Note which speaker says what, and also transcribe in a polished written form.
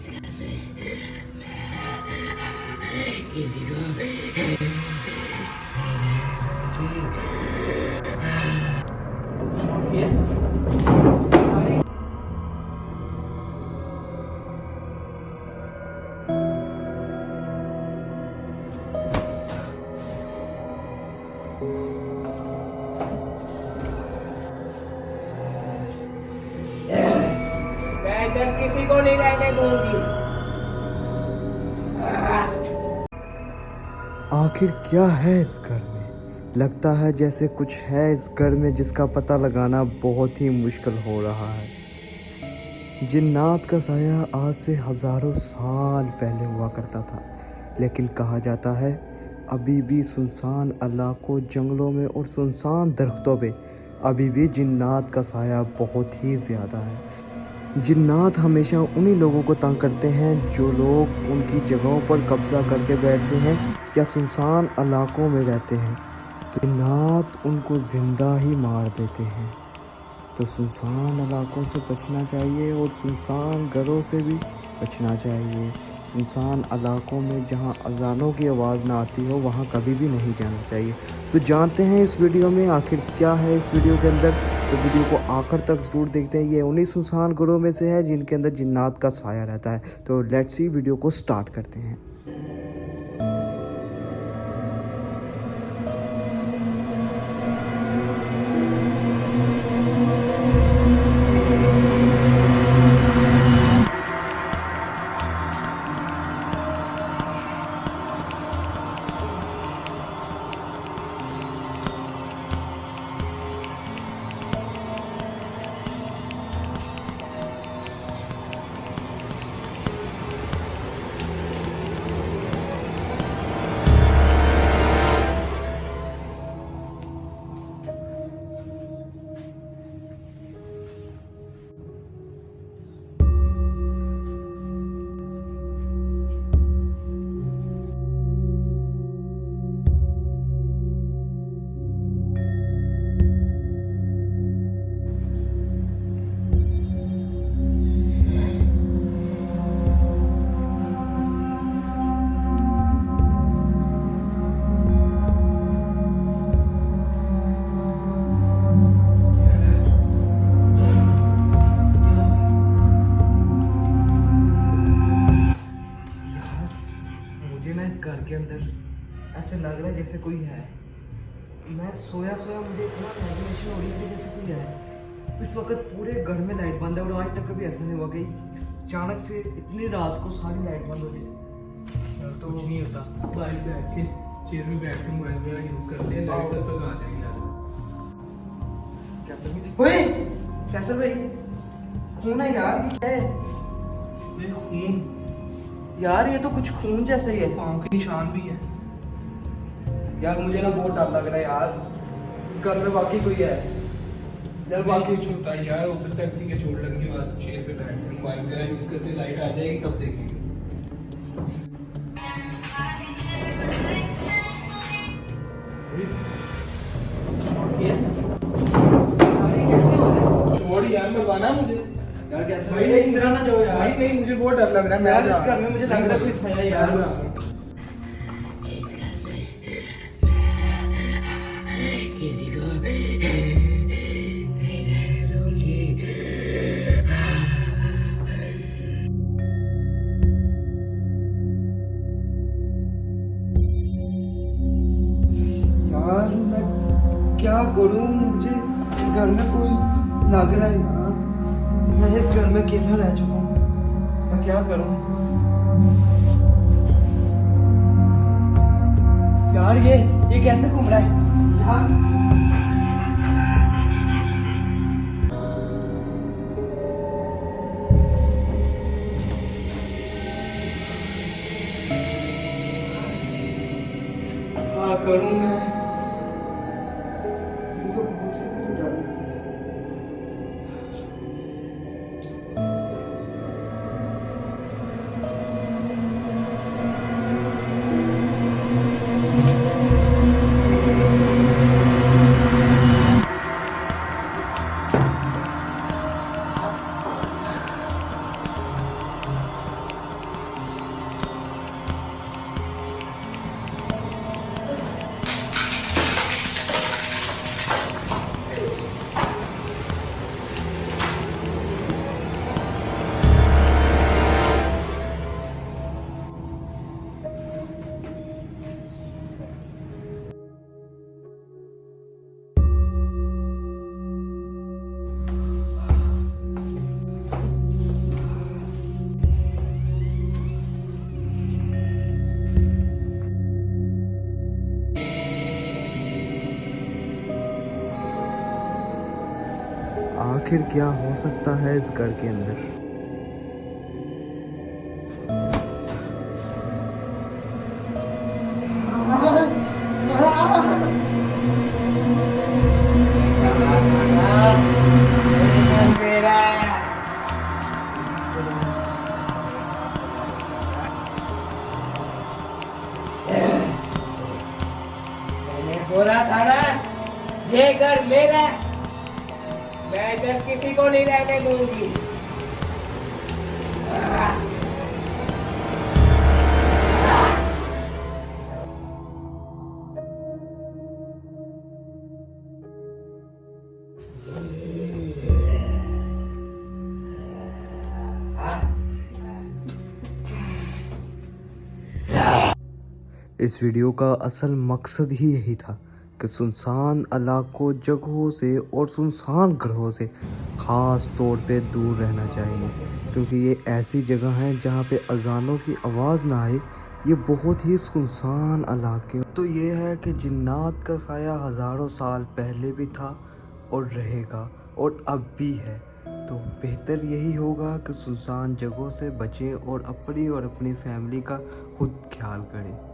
Speaker 1: किसी को मैं इधर किसी को नहीं रहने दूंगी।
Speaker 2: आखिर क्या है इस घर में? लगता है जैसे कुछ है इस घर में जिसका पता लगाना बहुत ही मुश्किल हो रहा है। जिन्नात का साया आज से हजारों साल पहले हुआ करता था, लेकिन कहा जाता है अभी भी सुनसान इलाकों, जंगलों में और सुनसान दरख्तों पे अभी भी जिन्नात का साया बहुत ही ज़्यादा है। जिन्नात हमेशा उन्हीं लोगों को तंग करते हैं जो लोग उनकी जगहों पर कब्जा करके बैठते हैं या सुनसान इलाकों में रहते हैं। जिन्नात उनको ज़िंदा ही मार देते हैं। तो सुनसान इलाकों से बचना चाहिए और सुनसान घरों से भी बचना चाहिए। सुनसान इलाकों में जहां अजानों की आवाज़ ना आती हो वहां कभी भी नहीं जाना चाहिए। तो जानते हैं इस वीडियो में आखिर क्या है इस वीडियो के अंदर। तो वीडियो को आखिर तक ज़रूर देखते हैं। ये उन्हीं सुनसान घरों में से है जिनके अंदर जिन्नात का साया रहता है। तो लेट्स सी, वीडियो को स्टार्ट करते हैं। घर के अंदर ऐसे लग रहा है जैसे कोई है। मैं सोया सोया मुझे इतना इमेजिनेशन हो रही है जैसे कोई है। इस वक्त पूरे घर में लाइट बंद है और आज तक कभी ऐसा नहीं हुआ कि अचानक से इतनी रात को सारी लाइट बंद हो जाए।
Speaker 3: तो कुछ नहीं होता, बाहर बैठ के चेयर में बैठ के मोबाइल वगैरह यूज करते हैं, लाइट तब तक आ जाएगी यार।
Speaker 2: कैसे भी ओए कैसे भाई खून है यार, ये क्या है?
Speaker 3: ये खून
Speaker 2: यार ये तो कुछ खून जैसा ही है।
Speaker 3: पाँव के निशान भी है
Speaker 2: यार मुझे ना बहुत डर लग रहा है यार, इस घर में वाकई कोई है यार।
Speaker 3: बाकी कुछ होता है यार, हो सकता है किसी के चोट लगने के बाद चेयर पे बैठ के मोबाइल वगैरह यूज करते, लाइट आ जाएगी तब देखेंगे। छोड़ यार, मरवाना मुझे
Speaker 2: यार कैसे
Speaker 3: भाई,
Speaker 2: भाई इस तरह ना जाओ यार।
Speaker 3: भाई नहीं, मुझे बहुत डर लग रहा है। मैं
Speaker 2: यार इस घर में मुझे लग रहा है कोई साया है यार।
Speaker 1: किसी को नहीं रहने दूंगी।
Speaker 2: यार मैं क्या करूं, मुझे इस घर में कोई लग रहा है यार। मैं इस घर में अकेला रह चुका हूँ, मैं क्या करूं यार। ये कैसे घूम रहा है यार? क्या करूं मैं? आखिर क्या हो सकता है इस घर के अंदर।
Speaker 1: मेरा मैंने बोला था ना, ये घर मेरा, मैं इधर किसी को नहीं रहने दूंगी।
Speaker 2: इस वीडियो का असल मकसद ही यही था कि सुनसान इलाकों, जगहों से और सुनसान ग्रहों से ख़ास तौर पे दूर रहना चाहिए, क्योंकि ये ऐसी जगह हैं जहाँ पे अजानों की आवाज़ ना आए। ये बहुत ही सुनसान इलाके। तो ये है कि जिन्नात का साया हज़ारों साल पहले भी था और रहेगा और अब भी है। तो बेहतर यही होगा कि सुनसान जगहों से बचें और अपनी फैमिली का खुद ख्याल करें।